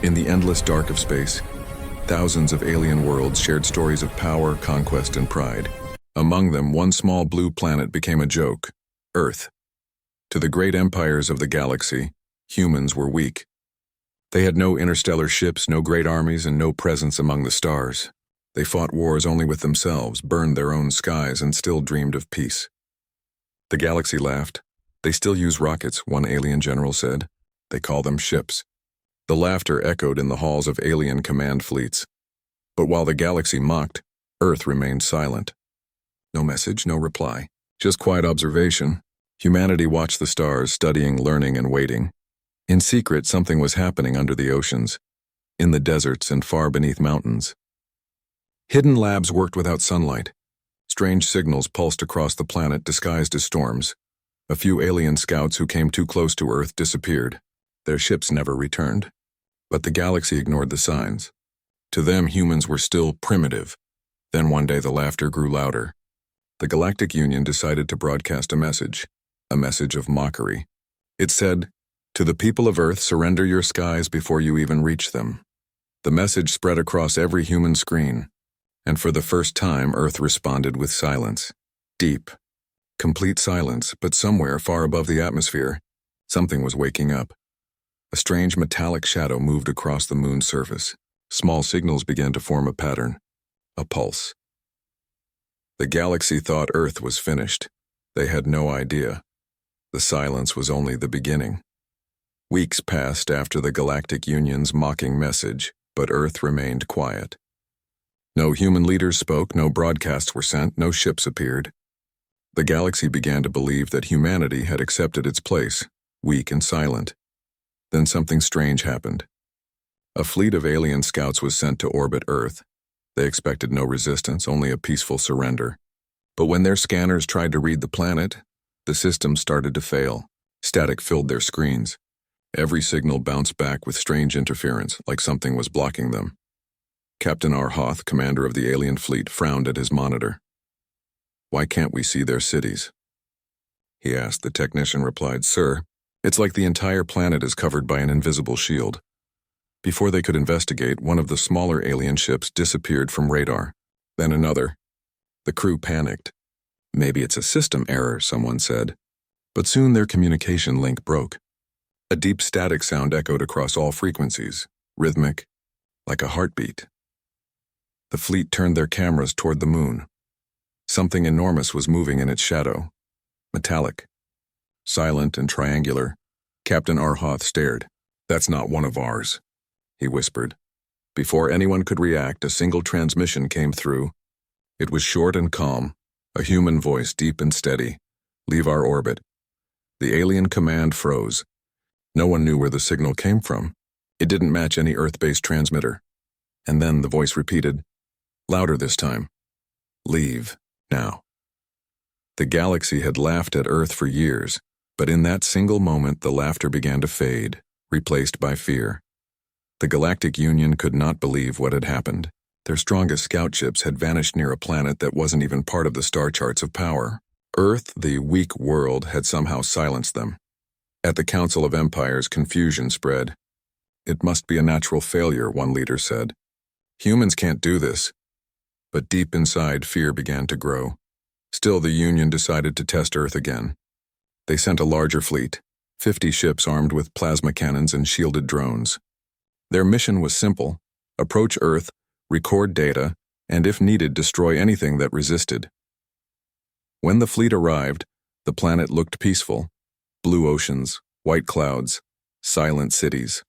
In the endless dark of space, thousands of alien worlds shared stories of power, conquest, and pride. Among them, one small blue planet became a joke, Earth. To the great empires of the galaxy, humans were weak. They had no interstellar ships, no great armies, and no presence among the stars. They fought wars only with themselves, burned their own skies, and still dreamed of peace. The galaxy laughed. They still use rockets, one alien general said. They call them ships. The laughter echoed in the halls of alien command fleets. But while the galaxy mocked, Earth remained silent. No message, no reply, just quiet observation. Humanity watched the stars, studying, learning, and waiting. In secret, something was happening under the oceans, in the deserts and far beneath mountains. Hidden labs worked without sunlight. Strange signals pulsed across the planet disguised as storms. A few alien scouts who came too close to Earth disappeared. Their ships never returned. But the galaxy ignored the signs. To them, humans were still primitive. Then one day the laughter grew louder. The Galactic Union decided to broadcast a message of mockery. It said, "To the people of Earth, surrender your skies before you even reach them." The message spread across every human screen, and for the first time, Earth responded with silence. Deep, complete silence, but somewhere far above the atmosphere, something was waking up. A strange metallic shadow moved across the moon's surface. Small signals began to form a pattern, a pulse. The galaxy thought Earth was finished. They had no idea. The silence was only the beginning. Weeks passed after the Galactic Union's mocking message, but Earth remained quiet. No human leaders spoke, no broadcasts were sent, no ships appeared. The galaxy began to believe that humanity had accepted its place, weak and silent. Then something strange happened. A fleet of alien scouts was sent to orbit Earth. They expected no resistance, only a peaceful surrender. But when their scanners tried to read the planet, the system started to fail. Static filled their screens. Every signal bounced back with strange interference, like something was blocking them. Captain Arhoth, commander of the alien fleet, frowned at his monitor. "Why can't we see their cities?" he asked. The technician replied, "Sir, it's like the entire planet is covered by an invisible shield." Before they could investigate, one of the smaller alien ships disappeared from radar. Then another. The crew panicked. "Maybe it's a system error," someone said. But soon their communication link broke. A deep static sound echoed across all frequencies, rhythmic, like a heartbeat. The fleet turned their cameras toward the moon. Something enormous was moving in its shadow, metallic, silent and triangular. Captain Arhoth stared. "That's not one of ours," he whispered. Before anyone could react, a single transmission came through. It was short and calm, a human voice, deep and steady. "Leave our orbit." The alien command froze. No one knew where the signal came from. It didn't match any Earth-based transmitter. And then the voice repeated, louder this time, "Leave, now." The galaxy had laughed at Earth for years, but in that single moment the laughter began to fade, replaced by fear. The Galactic Union could not believe what had happened. Their strongest scout ships had vanished near a planet that wasn't even part of the star charts of power. Earth, the weak world, had somehow silenced them. At the Council of Empires, confusion spread. "It must be a natural failure," one leader said. "Humans can't do this." But deep inside, fear began to grow. Still, the Union decided to test Earth again. They sent a larger fleet, 50 ships armed with plasma cannons and shielded drones. Their mission was simple: approach Earth, record data, and if needed, destroy anything that resisted. When the fleet arrived, the planet looked peaceful. Blue oceans, white clouds, silent cities.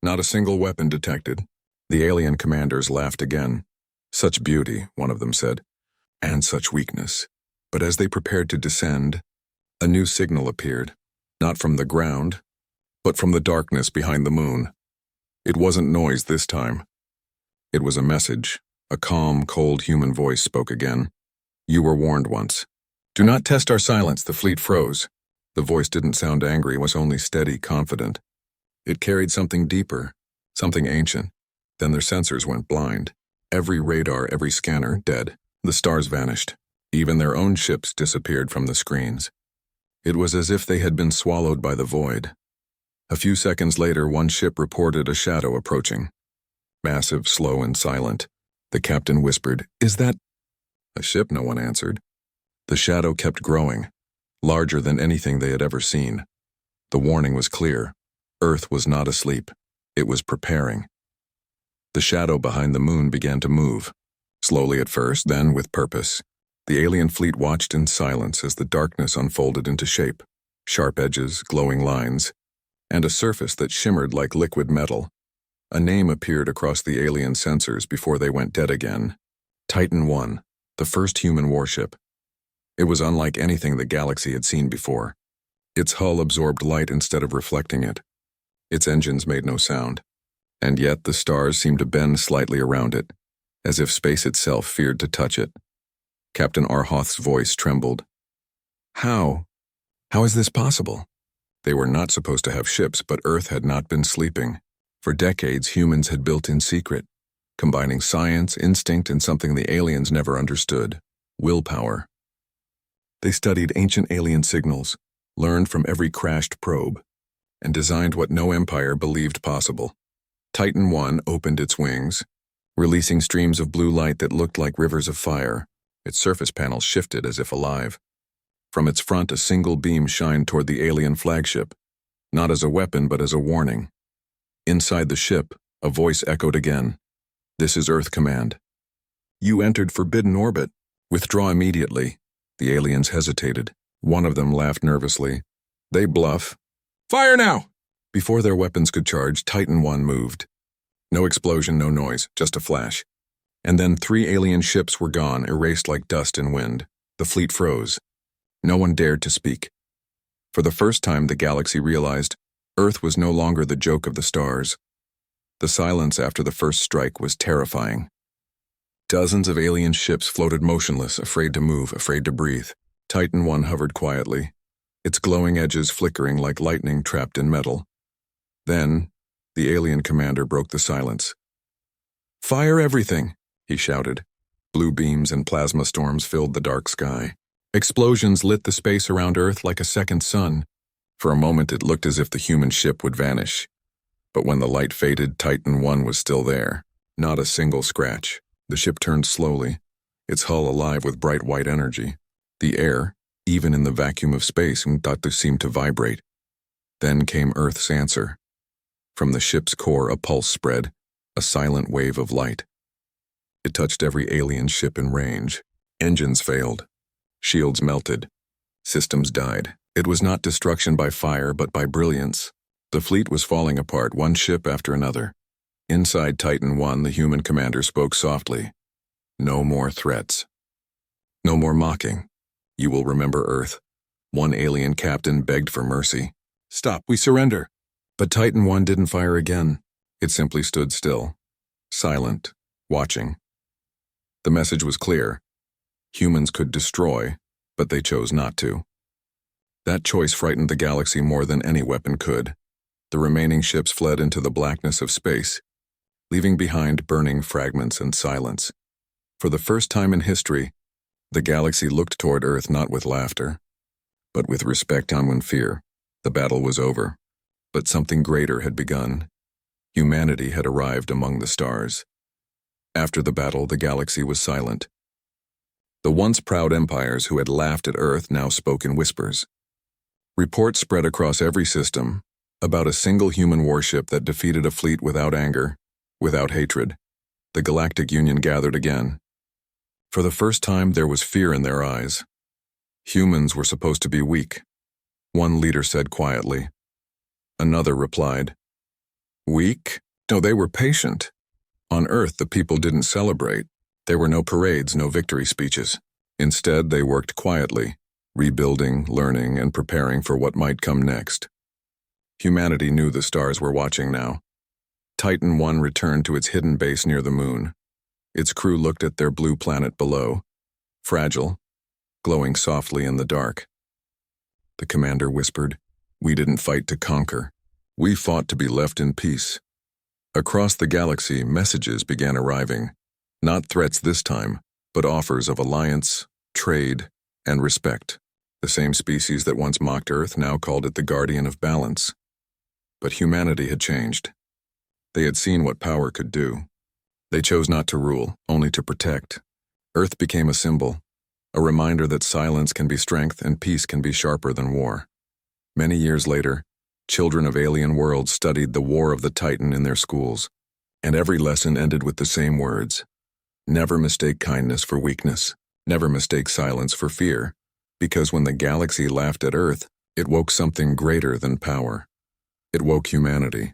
Not a single weapon detected. The alien commanders laughed again. "Such beauty," one of them said, "and such weakness." But as they prepared to descend, a new signal appeared, not from the ground, but from the darkness behind the moon. It wasn't noise this time. It was a message. A calm, cold human voice spoke again. "You were warned once. Do not test our silence." The fleet froze. The voice didn't sound angry, it was only steady, confident. It carried something deeper, something ancient. Then their sensors went blind. Every radar, every scanner, dead. The stars vanished. Even their own ships disappeared from the screens. It was as if they had been swallowed by the void. A few seconds later, one ship reported a shadow approaching. Massive, slow, and silent. The captain whispered, "Is that a ship?" No one answered. The shadow kept growing, larger than anything they had ever seen. The warning was clear. Earth was not asleep. It was preparing. The shadow behind the moon began to move, slowly at first, then with purpose. The alien fleet watched in silence as the darkness unfolded into shape, sharp edges, glowing lines, and a surface that shimmered like liquid metal. A name appeared across the alien sensors before they went dead again. Titan I, the first human warship. It was unlike anything the galaxy had seen before. Its hull absorbed light instead of reflecting it. Its engines made no sound. And yet the stars seemed to bend slightly around it, as if space itself feared to touch it. Captain Arhoth's voice trembled. How? How is this possible? They were not supposed to have ships, but Earth had not been sleeping. For decades, humans had built in secret, combining science, instinct, and something the aliens never understood: willpower. They studied ancient alien signals, learned from every crashed probe, and designed what no empire believed possible. Titan I opened its wings, releasing streams of blue light that looked like rivers of fire. Its surface panels shifted as if alive. From its front, a single beam shined toward the alien flagship, not as a weapon but as a warning. Inside the ship, a voice echoed again. "This is Earth Command. You entered forbidden orbit. Withdraw immediately." The aliens hesitated. One of them laughed nervously. "They bluff. Fire now!" Before their weapons could charge, Titan I moved. No explosion, no noise, just a flash. And then 3 alien ships were gone, erased like dust in wind. The fleet froze. No one dared to speak. For the first time, the galaxy realized Earth was no longer the joke of the stars. The silence after the first strike was terrifying. Dozens of alien ships floated motionless, afraid to move, afraid to breathe. Titan I hovered quietly, its glowing edges flickering like lightning trapped in metal. Then, the alien commander broke the silence. "Fire everything!" he shouted. Blue beams and plasma storms filled the dark sky. Explosions lit the space around Earth like a second sun. For a moment it looked as if the human ship would vanish. But when the light faded, Titan I was still there. Not a single scratch. The ship turned slowly, its hull alive with bright white energy. The air, even in the vacuum of space, seemed to vibrate. Then came Earth's answer. From the ship's core, a pulse spread, a silent wave of light. It touched every alien ship in range. Engines failed. Shields melted. Systems died. It was not destruction by fire, but by brilliance. The fleet was falling apart, one ship after another. Inside Titan I, the human commander spoke softly. "No more threats. No more mocking. You will remember Earth." One alien captain begged for mercy. "Stop, we surrender." But Titan I didn't fire again. It simply stood still, silent, watching. The message was clear. Humans could destroy, but they chose not to. That choice frightened the galaxy more than any weapon could. The remaining ships fled into the blackness of space, leaving behind burning fragments and silence. For the first time in history, the galaxy looked toward Earth not with laughter, but with respect and fear. The battle was over, but something greater had begun. Humanity had arrived among the stars. After the battle, the galaxy was silent. The once proud empires who had laughed at Earth now spoke in whispers. Reports spread across every system about a single human warship that defeated a fleet without anger, without hatred. The Galactic Union gathered again. For the first time, there was fear in their eyes. Humans were supposed to be weak, one leader said quietly. Another replied, "Weak? No, they were patient." On Earth, the people didn't celebrate. There were no parades, no victory speeches. Instead, they worked quietly, rebuilding, learning, and preparing for what might come next. Humanity knew the stars were watching now. Titan I returned to its hidden base near the moon. Its crew looked at their blue planet below, fragile, glowing softly in the dark. The commander whispered, "We didn't fight to conquer. We fought to be left in peace." Across the galaxy, messages began arriving. Not threats this time, but offers of alliance, trade, and respect. The same species that once mocked Earth now called it the guardian of balance. But humanity had changed. They had seen what power could do. They chose not to rule, only to protect. Earth became a symbol, a reminder that silence can be strength and peace can be sharper than war. Many years later, children of alien worlds studied the War of the Titan in their schools, and every lesson ended with the same words: never mistake kindness for weakness, never mistake silence for fear, because when the galaxy laughed at Earth, it woke something greater than power. It woke humanity.